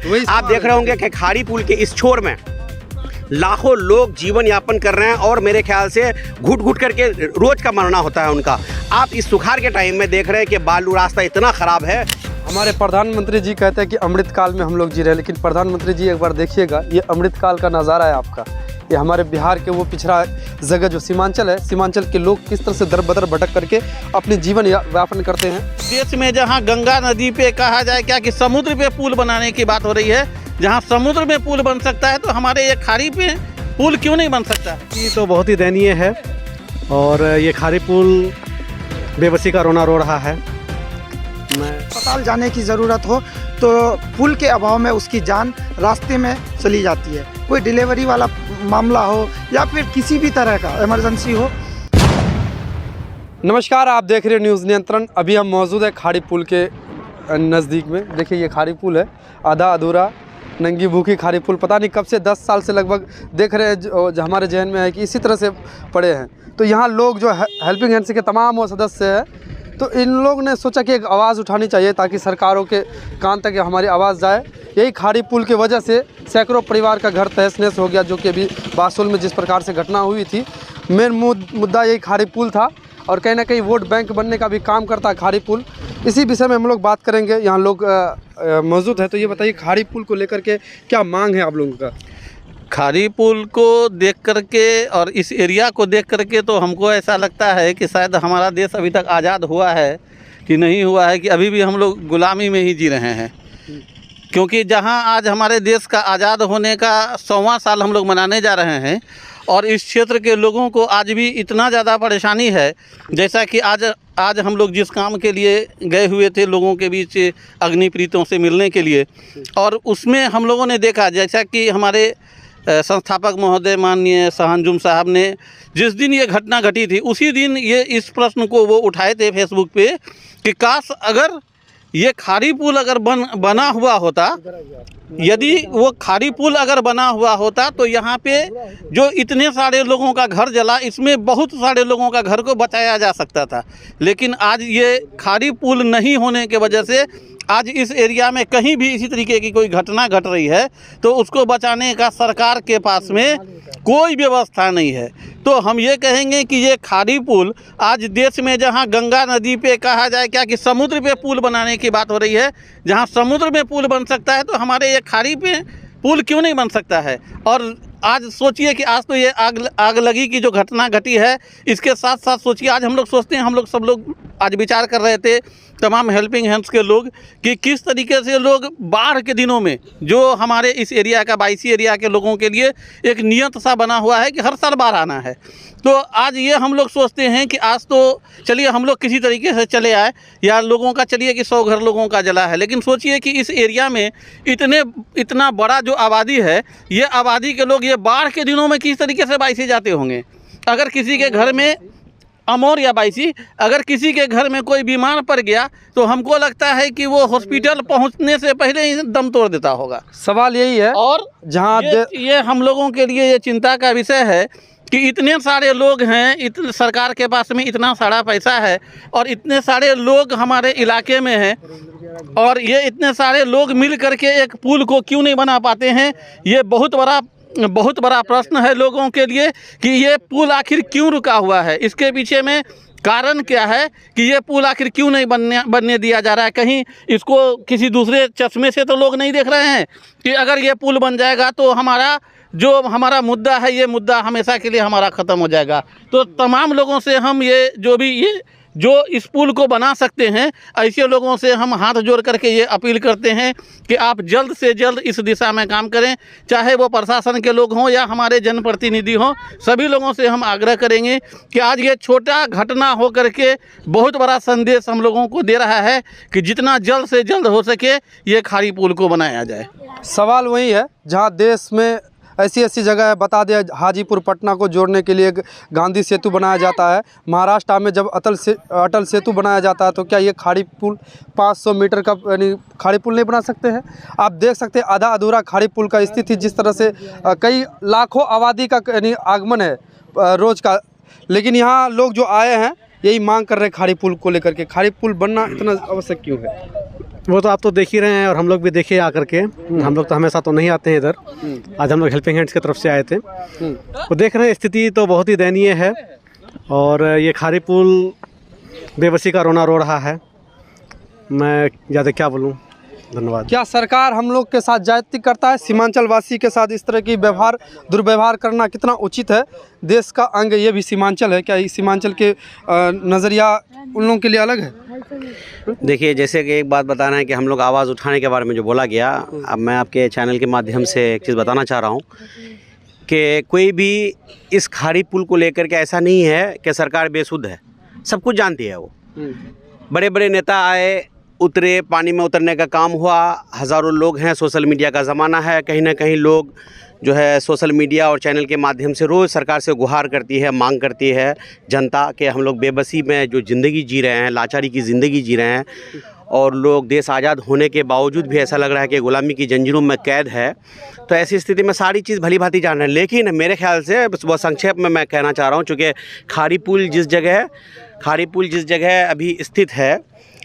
आप देख रहे होंगे कि खाड़ी पुल के इस छोर में लाखों लोग जीवन यापन कर रहे हैं और मेरे ख्याल से घुट घुट करके रोज का मरना होता है उनका। आप इस सुखाड़ के टाइम में देख रहे हैं कि बालू रास्ता इतना ख़राब है। हमारे प्रधानमंत्री जी कहते हैं कि अमृत काल में हम लोग जी रहे हैं, लेकिन प्रधानमंत्री जी एक बार देखिएगा, ये अमृत काल का नज़ारा है आपका। ये हमारे बिहार के वो पिछड़ा जगह जो सीमांचल है, सीमांचल के लोग किस तरह से दर बदर भटक करके अपने जीवन यापन करते हैं। देश में जहां गंगा नदी पे कहा जाए क्या कि समुद्र पे पुल बनाने की बात हो रही है, जहां समुद्र में पुल बन सकता है तो हमारे ये खाड़ी पे पुल क्यों नहीं बन सकता? ये तो बहुत ही दयनीय है और ये खाड़ी पुल बेबसी का रोना रो रहा है। अस्पताल जाने की ज़रूरत हो तो पुल के अभाव में उसकी जान रास्ते में चली जाती है। कोई डिलीवरी वाला मामला हो या फिर किसी भी तरह का इमरजेंसी हो। नमस्कार, आप देख रहे हैं न्यूज़ नियंत्रण। अभी हम मौजूद है खाड़ी पुल के नज़दीक में। देखिए ये खाड़ी पुल है, आधा अधूरा नंगी भूखी खाड़ी पुल। पता नहीं कब से 10 साल से लगभग देख रहे हैं, जो हमारे जहन में है कि इसी तरह से पड़े हैं। तो यहाँ लोग जो हेल्पिंग हैंड्स के तमाम वो सदस्य हैं, तो इन लोग ने सोचा कि एक आवाज़ उठानी चाहिए ताकि सरकारों के कान तक हमारी आवाज़ जाए। यही खाड़ी पुल की वजह से सैकड़ों परिवार का घर तहस नहस हो गया, जो कि अभी बासुल में जिस प्रकार से घटना हुई थी। मेन मुद्दा यही खाड़ी पुल था और कहीं ना कहीं वोट बैंक बनने का भी काम करता है खाड़ी पुल। इसी विषय में हम लोग बात करेंगे। यहाँ लोग मौजूद है, तो ये बताइए खाड़ी पुल को लेकर के क्या मांग है आप लोगों का? खाड़ी पुल को देख करके और इस एरिया को देख करके तो हमको ऐसा लगता है कि शायद हमारा देश अभी तक आज़ाद हुआ है कि नहीं हुआ है, कि अभी भी हम लोग गुलामी में ही जी रहे हैं। क्योंकि जहां आज हमारे देश का आज़ाद होने का 100वां साल हम लोग मनाने जा रहे हैं और इस क्षेत्र के लोगों को आज भी इतना ज़्यादा परेशानी है, जैसा कि आज हम लोग जिस काम के लिए गए हुए थे लोगों के बीच अग्निप्रीतों से मिलने के लिए, और उसमें हम लोगों ने देखा जैसा कि हमारे संस्थापक महोदय माननीय शाहनजुम साहब ने जिस दिन ये घटना घटी थी उसी दिन ये इस प्रश्न को वो उठाए थे फेसबुक पे कि काश अगर ये खाड़ी पुल अगर बना हुआ होता, यदि वो खाड़ी पुल अगर बना हुआ होता तो यहाँ पे जो इतने सारे लोगों का घर जला, इसमें बहुत सारे लोगों का घर को बचाया जा सकता था। लेकिन आज ये खाड़ी पुल नहीं होने के वजह से आज इस एरिया में कहीं भी इसी तरीके की कोई घटना घट रही है तो उसको बचाने का सरकार के पास में कोई व्यवस्था नहीं है। तो हम ये कहेंगे कि ये खाड़ी पुल आज देश में जहां गंगा नदी पे कहा जाए क्या कि समुद्र पे पुल बनाने की बात हो रही है, जहां समुद्र में पुल बन सकता है तो हमारे ये खाड़ी पे पुल क्यों नहीं बन सकता है? और आज सोचिए कि आज तो ये आग लगी की जो घटना घटी है, इसके साथ साथ सोचिए आज हम लोग सोचते हैं, हम लोग सब लोग आज विचार कर रहे थे तमाम हेल्पिंग हैंड्स के लोग कि किस तरीके से लोग बाढ़ के दिनों में जो हमारे इस एरिया का 22 एरिया के लोगों के लिए एक नियत सा बना हुआ है कि हर साल बाढ़ आना है। तो आज ये हम लोग सोचते हैं कि आज तो चलिए हम लोग किसी तरीके से चले आए, या लोगों का चलिए कि 100 घर लोगों का जला है, लेकिन सोचिए कि इस एरिया में इतना बड़ा जो आबादी है, ये आबादी के लोग ये बाढ़ के दिनों में किस तरीके से बाइसी जाते होंगे। अगर किसी के घर में अमौर या बाइसी, अगर किसी के घर में कोई बीमार पड़ गया तो हमको लगता है कि वो हॉस्पिटल पहुंचने से पहले ही दम तोड़ देता होगा। सवाल यही है, और जहां ये हम लोगों के लिए ये चिंता का विषय है कि इतने सारे लोग हैं, सरकार के पास में इतना सारा पैसा है और इतने सारे लोग हमारे इलाके में हैं, और ये इतने सारे लोग मिल करके एक पुल को क्यों नहीं बना पाते हैं? ये बहुत बड़ा प्रश्न है लोगों के लिए कि ये पुल आखिर क्यों रुका हुआ है, इसके पीछे में कारण क्या है कि ये पुल आखिर क्यों नहीं बनने दिया जा रहा है? कहीं इसको किसी दूसरे चश्मे से तो लोग नहीं देख रहे हैं कि अगर ये पुल बन जाएगा तो हमारा मुद्दा है, ये मुद्दा हमेशा के लिए हमारा ख़त्म हो जाएगा। तो तमाम लोगों से हम जो इस पुल को बना सकते हैं, ऐसे लोगों से हम हाथ जोड़ करके ये अपील करते हैं कि आप जल्द से जल्द इस दिशा में काम करें, चाहे वो प्रशासन के लोग हों या हमारे जनप्रतिनिधि हों। सभी लोगों से हम आग्रह करेंगे कि आज ये छोटा घटना हो करके बहुत बड़ा संदेश हम लोगों को दे रहा है कि जितना जल्द से जल्द हो सके ये खाड़ी पुल को बनाया जाए। सवाल वही है, जहाँ देश में ऐसी जगह है, बता दें हाजीपुर पटना को जोड़ने के लिए गांधी सेतु बनाया जाता है। महाराष्ट्र में जब अटल सेतु बनाया जाता है तो क्या ये खाड़ी पुल 500 मीटर का यानी खाड़ी पुल नहीं बना सकते हैं? आप देख सकते हैं आधा अधूरा खाड़ी पुल का स्थिति, जिस तरह से कई लाखों आबादी का यानी आगमन है रोज़ का, लेकिन यहाँ लोग जो आए हैं यही मांग कर रहे हैं खाड़ी पुल को लेकर के। खाड़ी पुल बनना इतना आवश्यक क्यों है? वो तो आप तो देख ही रहे हैं और हम लोग भी देखे आकर के। हम लोग तो हमेशा तो नहीं आते हैं इधर, आज हम लोग हेल्पिंग हैंड्स की तरफ से आए थे। वो देख रहे हैं स्थिति तो बहुत ही दयनीय है और ये खारी पुल बेबसी का रोना रो रहा है। मैं ज़्यादा क्या बोलूँ, धन्यवाद। क्या सरकार हम लोग के साथ ज्यादती करता है? सीमांचल वासी के साथ इस तरह की दुर्व्यवहार करना कितना उचित है? देश का अंग ये भी सीमांचल है, क्या इस सीमांचल के नज़रिया उन लोगों के लिए अलग है? देखिए, जैसे कि एक बात बताना है कि हम लोग आवाज़ उठाने के बारे में जो बोला गया, अब मैं आपके चैनल के माध्यम से एक चीज़ बताना चाह रहा हूँ कि कोई भी इस खाड़ी पुल को लेकर के ऐसा नहीं है कि सरकार बेसुध है, सब कुछ जानती है। वो बड़े बड़े नेता आए, उतरे, पानी में उतरने का काम हुआ, हज़ारों लोग हैं, सोशल मीडिया का ज़माना है, कहीं ना कहीं लोग जो है सोशल मीडिया और चैनल के माध्यम से रोज़ सरकार से गुहार करती है, मांग करती है जनता कि हम लोग बेबसी में जो ज़िंदगी जी रहे हैं, लाचारी की ज़िंदगी जी रहे हैं और लोग देश आज़ाद होने के बावजूद भी ऐसा लग रहा है कि ग़ुलामी की जंजीरों में कैद है। तो ऐसी स्थिति में सारी चीज़ भली भांति जान रहे हैं, लेकिन मेरे ख्याल से बहुत संक्षेप में मैं कहना चाह रहा हूँ, चूँकि खाड़ी पुल जिस जगह अभी स्थित है,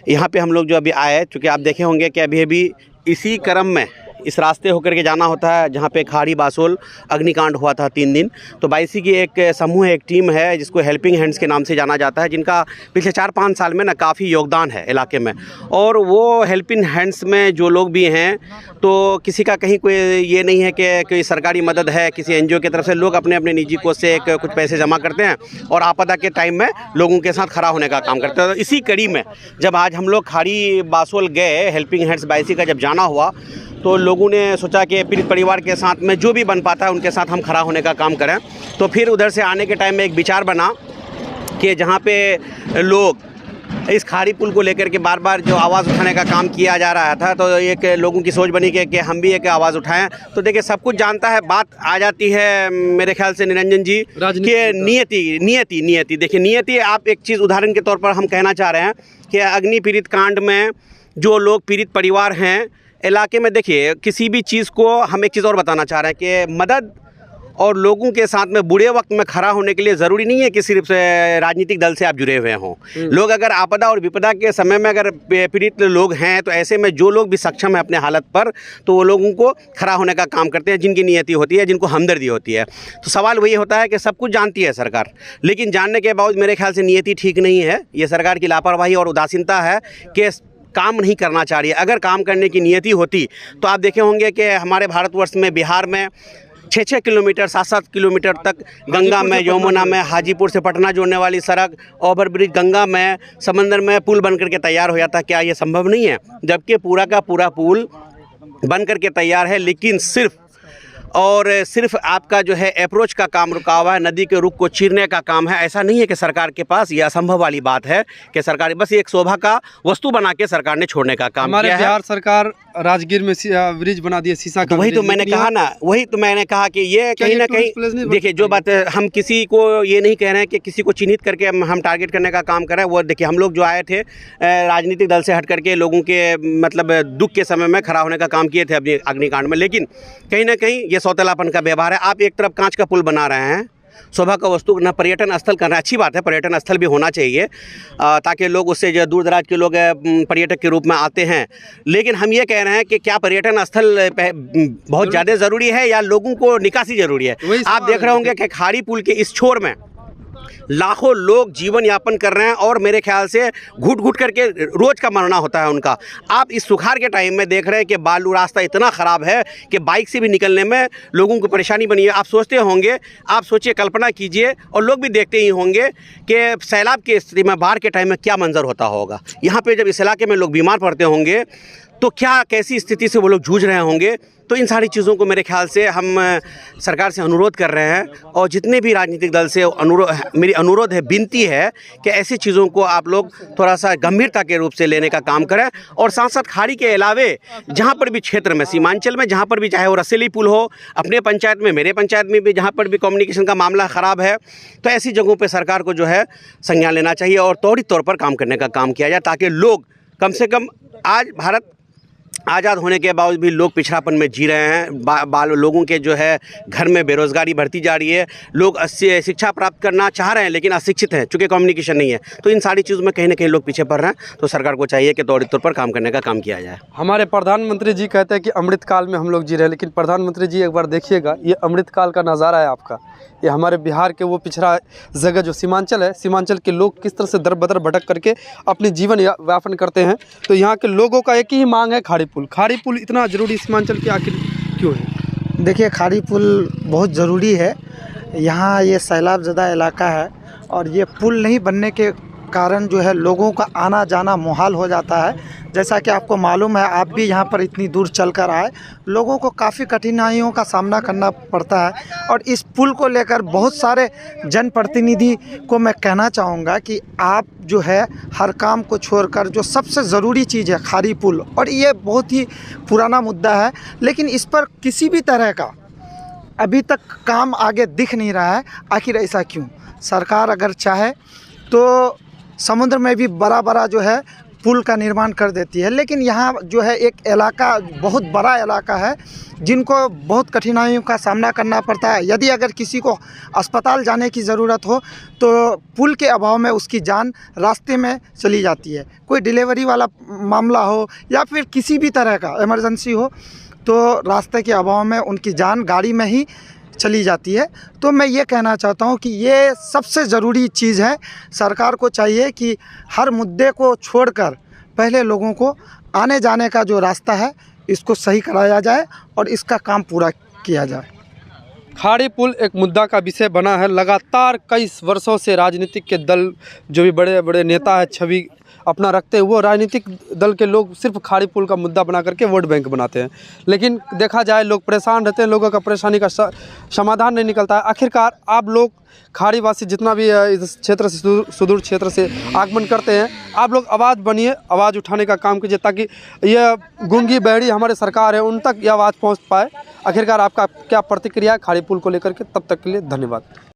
यहाँ पे हम लोग जो अभी आए, चूँकि आप देखे होंगे कि अभी इसी क्रम में इस रास्ते होकर के जाना होता है जहाँ पे खाड़ी बासोल अग्निकांड हुआ था 3 दिन। तो बाईसी की एक समूह, एक टीम है जिसको हेल्पिंग हैंड्स के नाम से जाना जाता है, जिनका पिछले 4-5 साल में ना काफ़ी योगदान है इलाके में। और वो हेल्पिंग हैंड्स में जो लोग भी हैं, तो किसी का कहीं कोई ये नहीं है कि कोई सरकारी मदद है, किसी NGO की तरफ से लोग अपने अपने निजी कोष से कुछ पैसे जमा करते हैं और आपदा के टाइम में लोगों के साथ खड़ा होने का काम करते हैं। तो इसी कड़ी में जब आज हम लोग खाड़ी बासोल गए, हेल्पिंग हैंड्स बाईसी का जब जाना हुआ, तो लोगों ने सोचा कि पीड़ित परिवार के साथ में जो भी बन पाता है उनके साथ हम खड़ा होने का काम करें। तो फिर उधर से आने के टाइम में एक विचार बना कि जहाँ पे लोग इस खाड़ी पुल को लेकर के बार बार जो आवाज़ उठाने का काम किया जा रहा था, तो एक लोगों की सोच बनी कि हम भी एक आवाज़ उठाएं। तो देखिए, सब कुछ जानता है, बात आ जाती है मेरे ख्याल से निरंजन जी कि नियति। देखिए, नियति, आप एक चीज़ उदाहरण के तौर पर हम कहना चाह रहे हैं कि अग्नि पीड़ित कांड में जो लोग पीड़ित परिवार हैं इलाके में, देखिए किसी भी चीज़ को हम एक चीज़ और बताना चाह रहे हैं कि मदद और लोगों के साथ में बुरे वक्त में खड़ा होने के लिए ज़रूरी नहीं है कि सिर्फ राजनीतिक दल से आप जुड़े हुए हों। लोग अगर आपदा और विपदा के समय में अगर पीड़ित लोग हैं, तो ऐसे में जो लोग भी सक्षम है अपने हालत पर, तो वो लोगों को खड़ा होने का काम करते हैं, जिनकी नियति होती है, जिनको हमदर्दी होती है। तो सवाल वही होता है कि सब कुछ जानती है सरकार, लेकिन जानने के बावजूद मेरे ख्याल से नियति ठीक नहीं है। ये सरकार की लापरवाही और उदासीनता है कि काम नहीं करना चाह रही है। अगर काम करने की नियति होती तो आप देखे होंगे कि हमारे भारतवर्ष में, बिहार में 6-6 किलोमीटर, 7-7 किलोमीटर तक गंगा में, यमुना में, हाजीपुर से पटना जोड़ने वाली सड़क, ओवरब्रिज गंगा में, समंदर में पुल बन करके तैयार हो जाता। क्या ये संभव नहीं है? जबकि पूरा का पूरा पुल बन करके तैयार है, लेकिन सिर्फ आपका जो है अप्रोच का काम रुका हुआ है, नदी के रुख को चीरने का काम है। ऐसा नहीं है कि सरकार के पास, ये असंभव वाली बात है कि सरकार बस एक शोभा का वस्तु बना के सरकार ने छोड़ने का काम किया है। बिहार सरकार राजगीर में ब्रिज बना दिए, शीशा का। वही तो मैंने कहा कि ये कहीं ना कहीं, देखिए जो बात हम किसी को ये नहीं कह रहे हैं कि किसी को चिन्हित करके हम टारगेट करने का काम करें। वो देखिए, हम लोग जो आए थे राजनीतिक दल से हट करके लोगों के मतलब दुख के समय में खड़ा होने का काम किए थे अपने अग्निकांड में, लेकिन कहीं ना कहीं ये सौतेलापन का व्यवहार है। आप एक तरफ कांच का पुल बना रहे हैं, शोभा का वस्तु न पर्यटन स्थल करना अच्छी बात है, पर्यटन स्थल भी होना चाहिए ताकि लोग उससे जो दूर दराज के लोग पर्यटक के रूप में आते हैं। लेकिन हम ये कह रहे हैं कि क्या पर्यटन स्थल बहुत ज़्यादा ज़रूरी है या लोगों को निकासी ज़रूरी है? आप देख रहे होंगे कि खाड़ी पुल के इस छोर में लाखों लोग जीवन यापन कर रहे हैं और मेरे ख्याल से घुट घुट करके रोज़ का मरना होता है उनका। आप इस सुखाड़ के टाइम में देख रहे हैं कि बालू रास्ता इतना ख़राब है कि बाइक से भी निकलने में लोगों को परेशानी बनी है। आप सोचते होंगे, आप सोचिए, कल्पना कीजिए, और लोग भी देखते ही होंगे कि सैलाब की स्थिति में, बाढ़ के टाइम में क्या मंजर होता होगा। यहाँ पर जब इस इलाके में लोग बीमार पड़ते होंगे तो क्या, कैसी स्थिति से वो लोग जूझ रहे होंगे। तो इन सारी चीज़ों को मेरे ख्याल से हम सरकार से अनुरोध कर रहे हैं, और जितने भी राजनीतिक दल से मेरी अनुरोध है, विनती है कि ऐसी चीज़ों को आप लोग थोड़ा सा गंभीरता के रूप से लेने का काम करें। और साथ साथ खाड़ी के अलावे जहाँ पर भी क्षेत्र में, सीमांचल में जहाँ पर भी, चाहे वो रसेली पुल हो, अपने पंचायत में, मेरे पंचायत में भी, जहाँ पर भी कम्युनिकेशन का मामला ख़राब है, तो ऐसी जगहों पर सरकार को जो है संज्ञान लेना चाहिए और त्वरित तौर पर काम करने का काम किया जाए, ताकि लोग कम से कम, आज भारत आज़ाद होने के बावजूद भी लोग पिछड़ापन में जी रहे हैं। बाल लोगों के जो है घर में बेरोज़गारी बढ़ती जा रही है। लोग शिक्षा प्राप्त करना चाह रहे हैं लेकिन अशिक्षित हैं, चूँकि कम्युनिकेशन नहीं है। तो इन सारी चीज़ों में कहीं ना कहीं लोग पीछे पड़ रहे हैं। तो सरकार को चाहिए कि त्वरित तौर पर काम करने का काम किया जाए। हमारे प्रधानमंत्री जी कहते हैं कि अमृत काल में हम लोग जी रहे हैं, लेकिन प्रधानमंत्री जी एक बार देखिएगा, ये अमृत काल का नज़ारा है आपका। ये हमारे बिहार के वो पिछड़ा जगह जो सीमांचल है, सीमांचल के लोग किस तरह से दर बदर भटक करके अपनी जीवन यापन करते हैं। तो यहाँ के लोगों का एक ही मांग है, खाड़ी पुल। खाड़ी पुल इतना ज़रूरी सीमांचल के आखिर क्यों है? देखिए, खाड़ी पुल बहुत ज़रूरी है। यहाँ ये सैलाब ज़दा इलाका है और ये पुल नहीं बनने के कारण जो है लोगों का आना जाना मुहाल हो जाता है। जैसा कि आपको मालूम है, आप भी यहाँ पर इतनी दूर चल कर आए, लोगों को काफ़ी कठिनाइयों का सामना करना पड़ता है। और इस पुल को लेकर बहुत सारे जनप्रतिनिधि को मैं कहना चाहूँगा कि आप जो है हर काम को छोड़कर जो सबसे ज़रूरी चीज़ है खाड़ी पुल, और ये बहुत ही पुराना मुद्दा है, लेकिन इस पर किसी भी तरह का अभी तक काम आगे दिख नहीं रहा है। आखिर ऐसा क्यों? सरकार अगर चाहे तो समुद्र में भी बड़ा जो है पुल का निर्माण कर देती है, लेकिन यहाँ जो है एक इलाका, बहुत बड़ा इलाका है, जिनको बहुत कठिनाइयों का सामना करना पड़ता है। यदि अगर किसी को अस्पताल जाने की ज़रूरत हो तो पुल के अभाव में उसकी जान रास्ते में चली जाती है। कोई डिलीवरी वाला मामला हो या फिर किसी भी तरह का इमरजेंसी हो तो रास्ते के अभाव में उनकी जान गाड़ी में ही चली जाती है। तो मैं ये कहना चाहता हूँ कि ये सबसे ज़रूरी चीज़ है। सरकार को चाहिए कि हर मुद्दे को छोड़कर पहले लोगों को आने जाने का जो रास्ता है इसको सही कराया जाए और इसका काम पूरा किया जाए। खाड़ी पुल एक मुद्दा का विषय बना है। लगातार कई वर्षों से राजनीतिक के दल, जो भी बड़े बड़े नेता है, छवि अपना रखते हैं, वो राजनीतिक दल के लोग सिर्फ खाड़ी पुल का मुद्दा बना करके वोट बैंक बनाते हैं। लेकिन देखा जाए लोग परेशान रहते हैं, लोगों का परेशानी का समाधान नहीं निकलता है। आखिरकार आप लोग खाड़ीवासी जितना भी इस क्षेत्र से, सुदूर क्षेत्र से आगमन करते हैं, आप लोग आवाज़ बनिए, आवाज़ उठाने का काम कीजिए ताकि यह गूंगी बहरी हमारे सरकार है उन तक यह आवाज़ पहुँच पाए। आखिरकार आपका क्या प्रतिक्रिया है खाड़ी पुल को लेकर के? तब तक के लिए धन्यवाद।